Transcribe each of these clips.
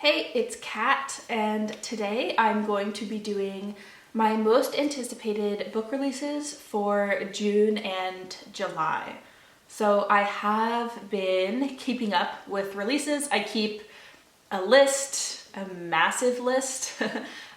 Hey, it's Kat, and today I'm going to be doing my most anticipated book releases for June and July. So I have been keeping up with releases. I keep a list, a massive list,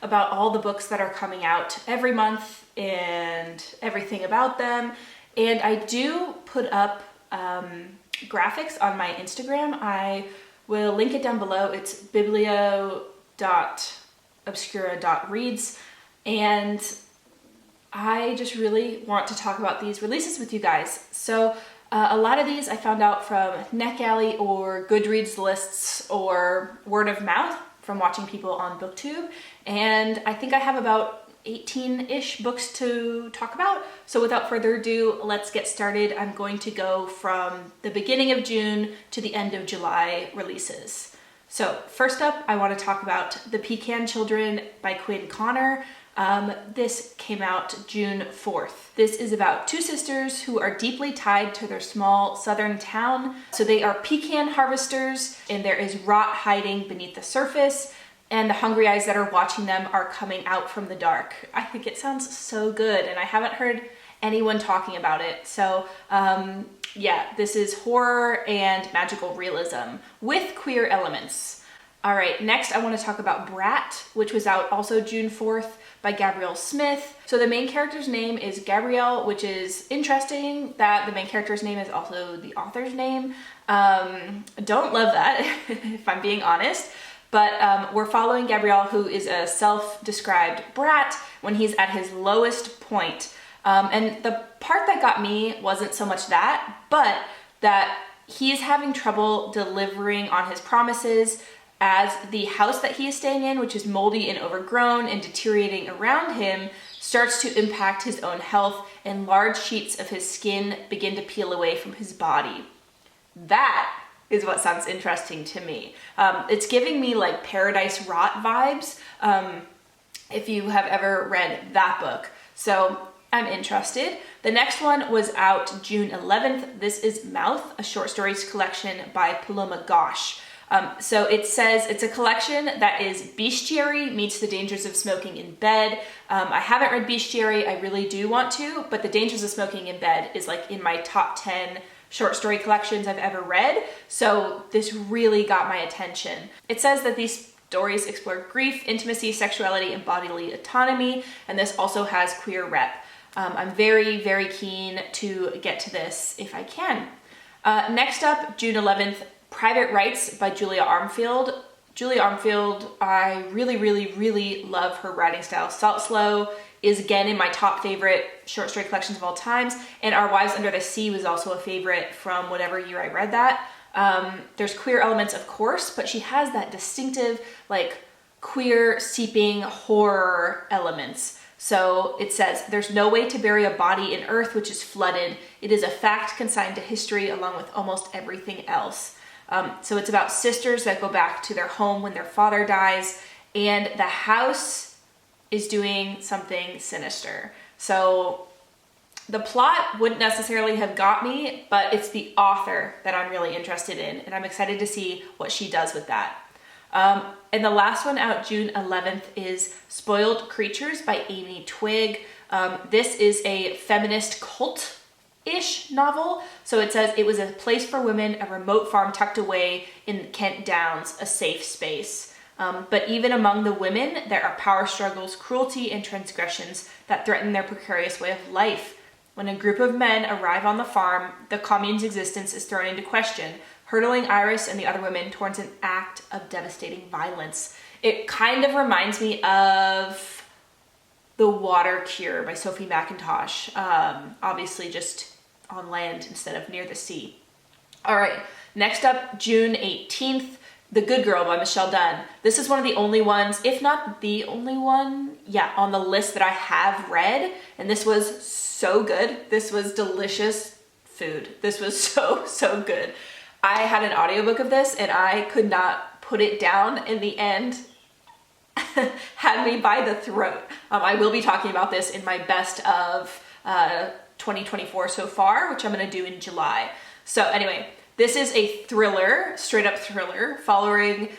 about all the books that are coming out every month and everything about them. And I do put up graphics on my Instagram. I will link it down below. It's biblio.obscura.reads. And I just really want to talk about these releases with you guys. So a lot of these I found out from NetGalley or Goodreads lists or word of mouth from watching people on BookTube. And I think I have about 18-ish books to talk about. So without further ado, let's get started. I'm going to go from the beginning of June to the end of July releases. So first up, I want to talk about The Pecan Children by Quinn. This came out June 4th. This is about two sisters who are deeply tied to their small southern town. So they are pecan harvesters, and there is rot hiding beneath the surface, and the hungry eyes that are watching them are coming out from the dark. I think it sounds so good, and I haven't heard anyone talking about it. So yeah, this is horror and magical realism with queer elements. All right, next I want to talk about Brat, which was out also June 4th by Gabriel Smith. So the main character's name is Gabriel, which is interesting that the main character's name is also the author's name. Don't love that, if I'm being honest. But we're following Gabriel, who is a self-described brat when he's at his lowest point. And the part that got me wasn't so much that, but that he's having trouble delivering on his promises as the house that he is staying in, which is moldy and overgrown and deteriorating around him, starts to impact his own health, and large sheets of his skin begin to peel away from his body. That is what sounds interesting to me. It's giving me like Paradise Rot vibes, if you have ever read that book. So I'm interested. The next one was out June 11th. This is Mouth, a short stories collection by Puloma Ghosh. So it says it's a collection that is bestiary meets the dangers of smoking in bed. I haven't read bestiary, I really do want to, but the dangers of smoking in bed is like in my top 10 short story collections I've ever read. So this really got my attention. It says that these stories explore grief, intimacy, sexuality, and bodily autonomy, and this also has queer rep. I'm very, very keen to get to this if I can. Next up, June 11th, Private Rites by Julia Armfield. Julia Armfield, I really, really, really love her writing style. Salt Slow is again in my top favorite short story collections of all times, and Our Wives Under the Sea was also a favorite from whatever year I read that. There's queer elements, of course, but she has that distinctive, like, queer seeping horror elements. So it says, there's no way to bury a body in earth which is flooded. It is a fact consigned to history along with almost everything else. So it's about sisters that go back to their home when their father dies, and the house is doing something sinister. So the plot wouldn't necessarily have got me, but it's the author that I'm really interested in, and I'm excited to see what she does with that. And the last one out June 11th is Spoilt Creatures by Amy Twigg. This is a feminist cult-ish novel. So it says, it was a place for women, a remote farm tucked away in Kent Downs, a safe space. But even among the women, there are power struggles, cruelty, and transgressions that threaten their precarious way of life. When a group of men arrive on the farm, the commune's existence is thrown into question, hurtling Iris and the other women towards an act of devastating violence. It kind of reminds me of The Water Cure by Sophie McIntosh, obviously just on land instead of near the sea. All right, next up, June 18th, The Good Girl by Michelle Dunne. This is one of the only ones, if not the only one, on the list that I have read, and this was so good. This was delicious food. This was so good. I had an audiobook of this and I could not put it down. In the end, had me by the throat. I will be talking about this in my best of 2024 so far, which I'm going to do in July. So anyway, this is a thriller, straight up thriller, following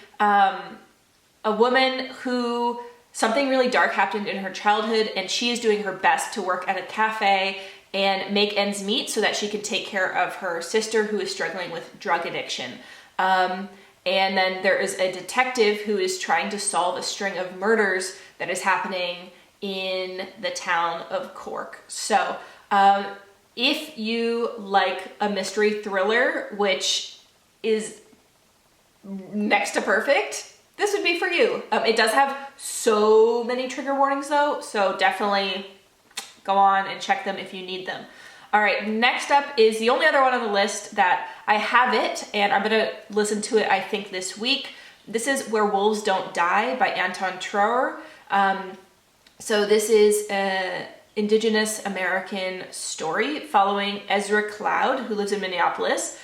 a woman who something really dark happened in her childhood, and she is doing her best to work at a cafe and make ends meet so that she can take care of her sister who is struggling with drug addiction. And then there is a detective who is trying to solve a string of murders that is happening in the town of Cork. So if you like a mystery thriller, which is next to perfect, this would be for you. It does have so many trigger warnings though, so definitely go on and check them if you need them. All right, next up is the only other one on the list that I have it, and I'm gonna listen to it, I think, this week. This is Where Wolves Don't Die by Anton Treuer. So this is an Indigenous American story following Ezra Cloud, who lives in Minneapolis.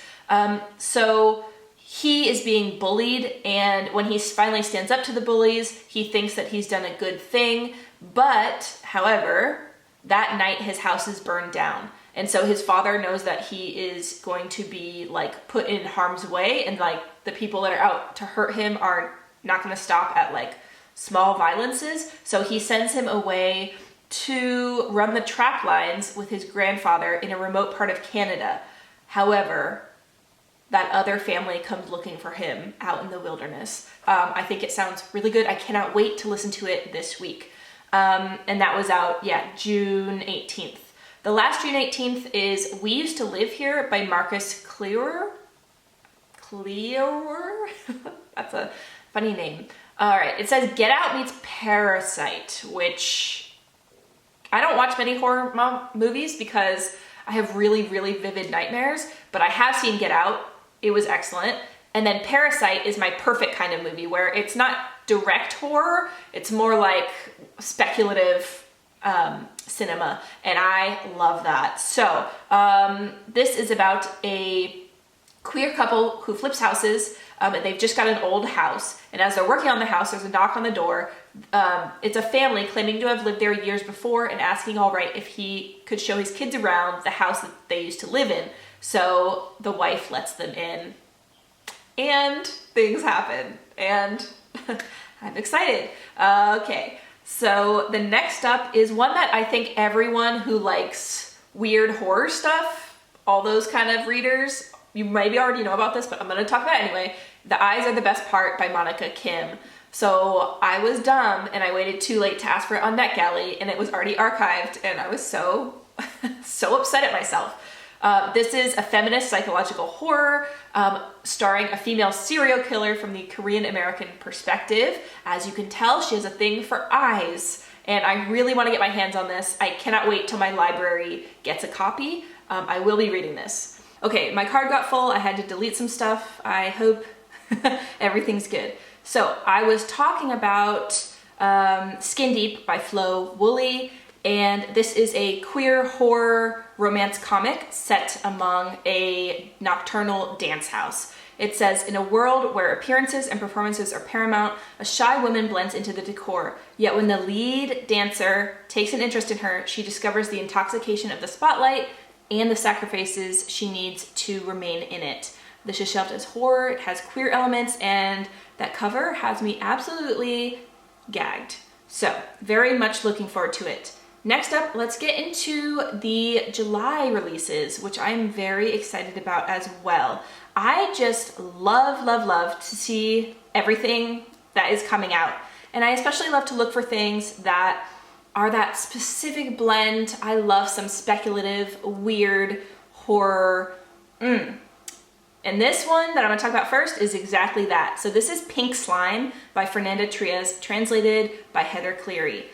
So he is being bullied, and when he finally stands up to the bullies, he thinks that he's done a good thing. But, however, that night his house is burned down. And so his father knows that he is going to be like put in harm's way, and like the people that are out to hurt him are not going to stop at like small violences. So he sends him away to run the trap lines with his grandfather in a remote part of Canada. However, that other family comes looking for him out in the wilderness. I think it sounds really good. I cannot wait to listen to it this week. And that was out, June 18th. The last June 18th is We Used to Live Here by Marcus Kliewer. Kliewer? That's a funny name. All right, it says Get Out meets Parasite, which I don't watch many horror movies because I have really, really vivid nightmares, but I have seen Get Out. It was excellent. And then Parasite is my perfect kind of movie where it's not direct horror, it's more like speculative cinema, and I love that. So this is about a queer couple who flips houses, and they've just got an old house, and as they're working on the house, there's a knock on the door. It's a family claiming to have lived there years before and asking Alright if he could show his kids around the house that they used to live in. So the wife lets them in, and things happen, and I'm excited. Okay, so the next up is one that I think everyone who likes weird horror stuff, all those kind of readers, you maybe already know about this, but I'm gonna talk about it anyway. The Eyes Are the Best Part by Monika Kim. So I was dumb and I waited too late to ask for it on NetGalley, and it was already archived, and I was so upset at myself. This is a feminist psychological horror starring a female serial killer from the Korean American perspective. As you can tell, she has a thing for eyes, and I really want to get my hands on this. I cannot wait till my library gets a copy. I will be reading this. Okay, my card got full. I had to delete some stuff. I hope everything's good. So I was talking about Skin Deep by Flo Woolley, and this is a queer horror romance comic set among a nocturnal dance house. It says, in a world where appearances and performances are paramount, a shy woman blends into the decor. Yet when the lead dancer takes an interest in her, she discovers the intoxication of the spotlight and the sacrifices she needs to remain in it. This is shelved as horror, it has queer elements, and that cover has me absolutely gagged. So, very much looking forward to it. Next up, let's get into the July releases, which I'm very excited about as well. I just love to see everything that is coming out. And I especially love to look for things that are that specific blend. I love some speculative, weird horror. And this one that I'm gonna talk about first is exactly that. So this is Pink Slime by Fernanda Trias, translated by Heather Cleary.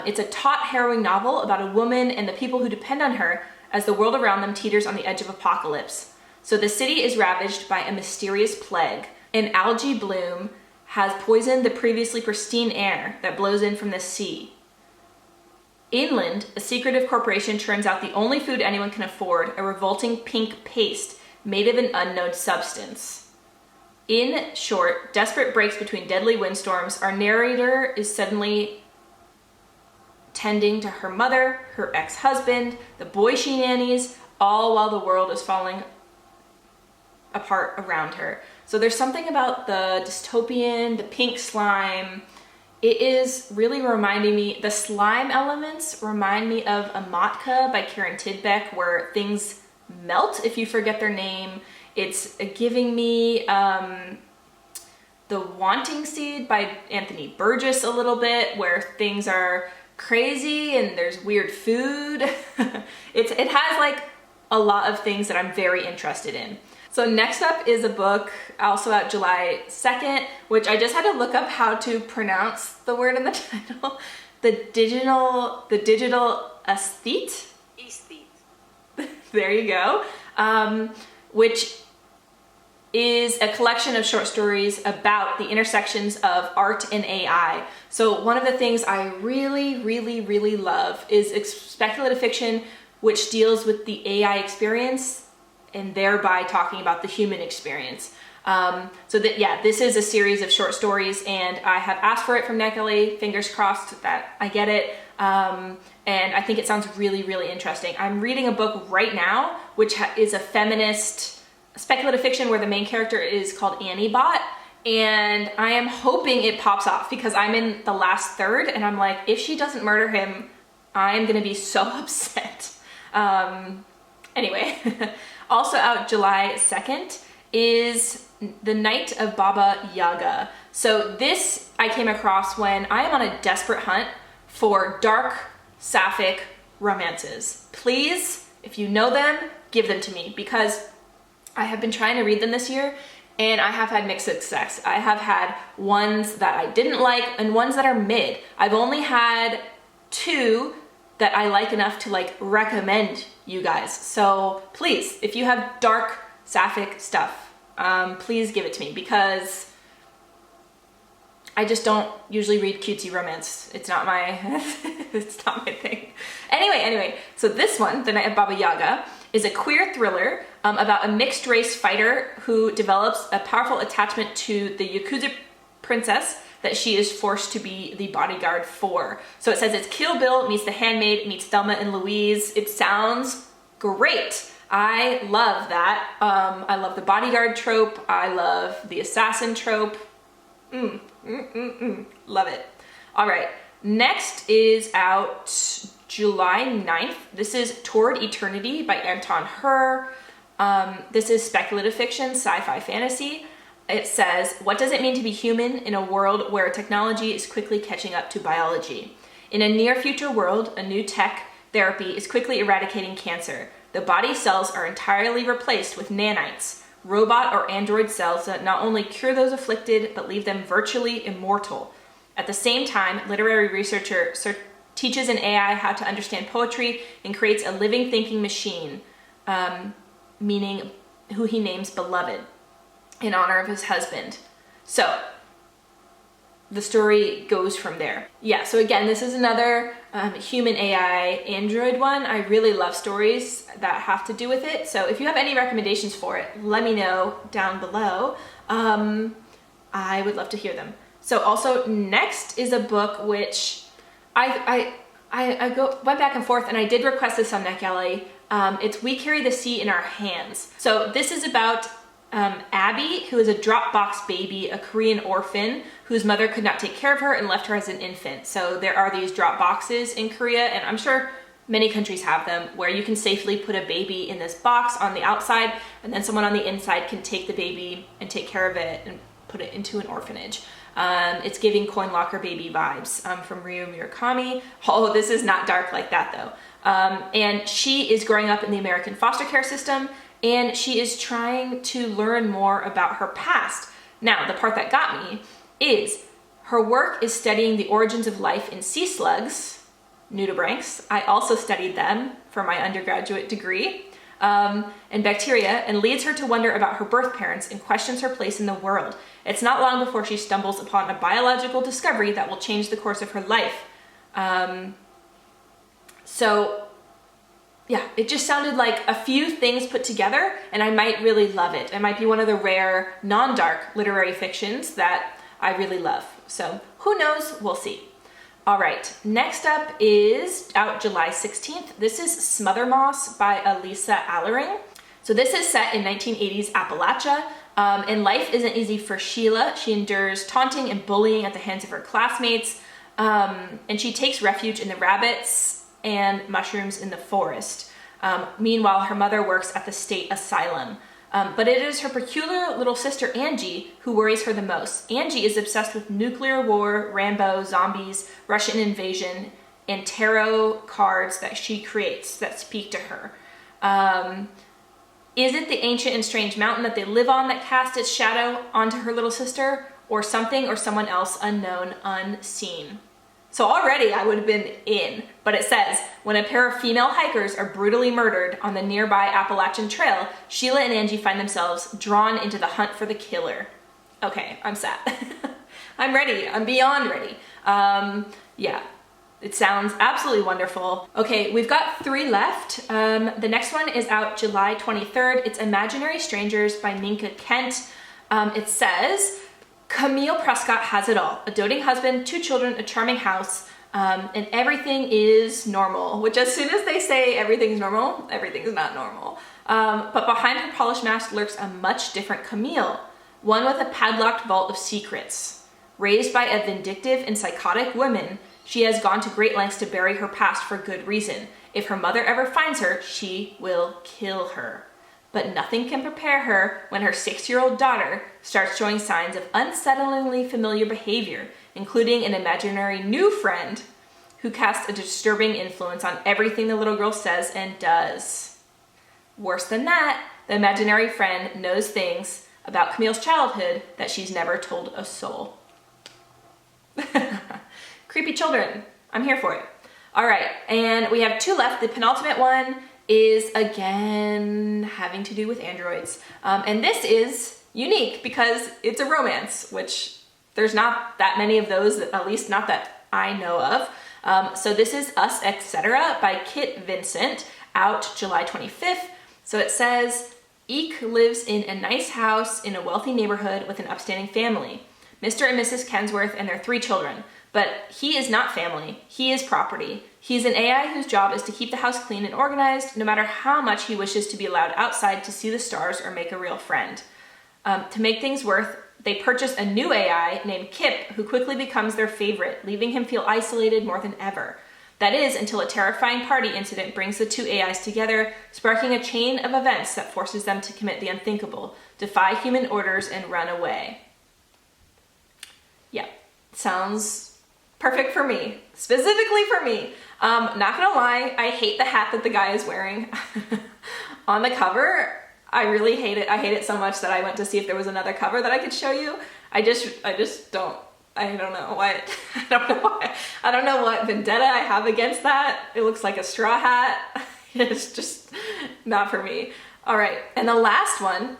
It's a taut, harrowing novel about a woman and the people who depend on her as the world around them teeters on the edge of apocalypse. So the city is ravaged by a mysterious plague. An algae bloom has poisoned the previously pristine air that blows in from the sea. Inland, a secretive corporation churns out the only food anyone can afford, a revolting pink paste made of an unknown substance. In short, desperate breaks between deadly windstorms, our narrator is suddenly tending to her mother, her ex-husband, the boy she nannies, all while the world is falling apart around her. So there's something about the dystopian, the pink slime. It is really reminding me, the slime elements remind me of a Monika by Karen Tidbeck, where things melt if you forget their name. It's giving me The Wanting Seed by Anthony Burgess a little bit, where things are crazy and there's weird food. It has like a lot of things that I'm very interested in. So next up is a book also out July 2nd, which I just had to look up how to pronounce the word in the title. The Digital Aesthete. There you go. Which is a collection of short stories about the intersections of art and AI. So one of the things I really love is speculative fiction, which deals with the AI experience and thereby talking about the human experience. This is a series of short stories, and I have asked for it from NECALI, fingers crossed that I get it. And I think it sounds really interesting. I'm reading a book right now, which is a feminist speculative fiction where the main character is called Annie Bot, and I am hoping it pops off because I'm in the last third and I'm like, if she doesn't murder him, I am gonna be so upset. Anyway, also out July 2nd is The Night of Baba Yaga. So this I came across when I am on a desperate hunt for dark sapphic romances. Please, if you know them, give them to me, because I have been trying to read them this year and I have had mixed success. I have had ones that I didn't like and ones that are mid. I've only had 2 that I like enough to like recommend you guys. So please, if you have dark sapphic stuff, please give it to me, because I just don't usually read cutesy romance. It's not my it's not my thing. Anyway, so this one, The Night of Baba Yaga, is a queer thriller about a mixed race fighter who develops a powerful attachment to the Yakuza princess that she is forced to be the bodyguard for. So it says it's Kill Bill meets The Handmaid meets Thelma and Louise. It sounds great. I love that. I love the bodyguard trope. I love the assassin trope. Love it. All right, next is out July 9th. This is Toward Eternity by Anton. This is speculative fiction, sci-fi fantasy. It says, what does it mean to be human in a world where technology is quickly catching up to biology? In a near future world, a new tech therapy is quickly eradicating cancer. The body cells are entirely replaced with nanites, robot or android cells that not only cure those afflicted, but leave them virtually immortal. At the same time, literary researcher teaches an AI how to understand poetry and creates a living thinking machine, meaning who he names Beloved, in honor of his husband. So the story goes from there. Yeah, so again, this is another human AI android one. I really love stories that have to do with it. So if you have any recommendations for it, let me know down below. I would love to hear them. So also next is a book which I went back and forth, and I did request this on NetGalley. It's We Carry the Sea in Our Hands. So this is about Abby, who is a Dropbox baby, a Korean orphan whose mother could not take care of her and left her as an infant. So there are these drop boxes in Korea, and I'm sure many countries have them, where you can safely put a baby in this box on the outside, and then someone on the inside can take the baby and take care of it and put it into an orphanage. It's giving coin locker baby vibes from Ryu Murakami. Oh, this is not dark like that though. And she is growing up in the American foster care system, and she is trying to learn more about her past. Now, the part that got me is her work is studying the origins of life in sea slugs, nudibranchs. I also studied them for my undergraduate degree, and bacteria, and leads her to wonder about her birth parents and questions her place in the world. It's not long before she stumbles upon a biological discovery that will change the course of her life. So yeah, it just sounded like a few things put together, and I might really love it. It might be one of the rare non-dark literary fictions that I really love. So who knows? We'll see. All right, next up is out July 16th. This is Smother Moss by Elisa Allering. So this is set in 1980s Appalachia. And life isn't easy for Sheila. She endures taunting and bullying at the hands of her classmates, and she takes refuge in the rabbits and mushrooms in the forest. Meanwhile, her mother works at the state asylum. But it is her peculiar little sister, Angie, who worries her the most. Angie is obsessed with nuclear war, Rambo, zombies, Russian invasion, and tarot cards that she creates that speak to her. Is it the ancient and strange mountain that they live on that casts its shadow onto her little sister, or something or someone else unknown, unseen? So already I would have been in, but it says, when a pair of female hikers are brutally murdered on the nearby Appalachian Trail, Sheila and Angie find themselves drawn into the hunt for the killer. Okay, I'm sad. I'm ready. I'm beyond ready. Yeah, it sounds absolutely wonderful. Okay, we've got 3 left. The next one is out July 23rd. It's Imaginary Strangers by Minka Kent. It says, Camille Prescott has it all. A doting husband, 2 children, a charming house, and everything is normal. Which as soon as they say everything's normal, everything's not normal. But behind her polished mask lurks a much different Camille. One with a padlocked vault of secrets. Raised by a vindictive and psychotic woman, she has gone to great lengths to bury her past for good reason. If her mother ever finds her, she will kill her. But nothing can prepare her when her 6-year-old daughter starts showing signs of unsettlingly familiar behavior, including an imaginary new friend who casts a disturbing influence on everything the little girl says and does. Worse than that, the imaginary friend knows things about Camille's childhood that she's never told a soul. Creepy children. I'm here for it. All right, and we have 2 left. The penultimate one is again having to do with androids. And this is unique because it's a romance, which there's not that many of those, at least not that I know of. So this is Us, Etc. by Kit Vincent, out July 25th. So it says, Eek lives in a nice house in a wealthy neighborhood with an upstanding family. Mr. and Mrs. Kensworth and their 3 children. But he is not family, he is property. He's an AI whose job is to keep the house clean and organized, no matter how much he wishes to be allowed outside to see the stars or make a real friend. To make things worse, they purchase a new AI named Kip, who quickly becomes their favorite, leaving him feel isolated more than ever. That is, until a terrifying party incident brings the 2 AIs together, sparking a chain of events that forces them to commit the unthinkable, defy human orders, and run away. Yeah, sounds perfect for me, specifically for me. Not gonna lie, I hate the hat that the guy is wearing on the cover. I really hate it. I hate it so much that I went to see if there was another cover that I could show you. I just don't. I don't know what. I don't know why. I don't know what vendetta I have against that. It looks like a straw hat. It's just not for me. All right, and the last one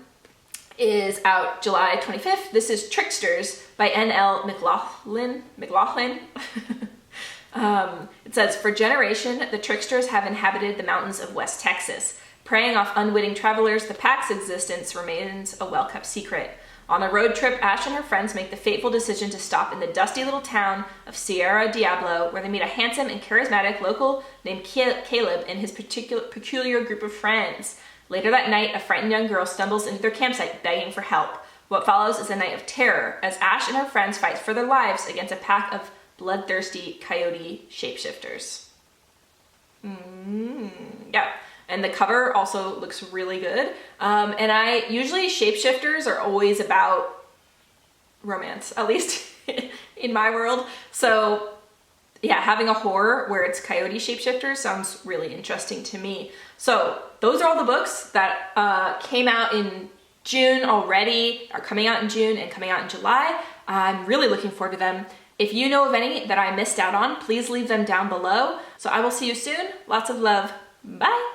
is out July 25th. This is Tricksters by N.L. McLaughlin. It says, for generation, the tricksters have inhabited the mountains of West Texas. Preying off unwitting travelers, the pack's existence remains a well-kept secret. On a road trip, Ash and her friends make the fateful decision to stop in the dusty little town of Sierra Diablo, where they meet a handsome and charismatic local named Caleb and his peculiar group of friends. Later that night, a frightened young girl stumbles into their campsite begging for help. What follows is a night of terror as Ash and her friends fight for their lives against a pack of bloodthirsty coyote shapeshifters. Yeah, and the cover also looks really good. And usually shapeshifters are always about romance, at least in my world. So yeah, having a horror where it's coyote shapeshifters sounds really interesting to me. So those are all the books that came out in June already, are coming out in June and coming out in July. I'm really looking forward to them. If you know of any that I missed out on, please leave them down below. So I will see you soon. Lots of love. Bye.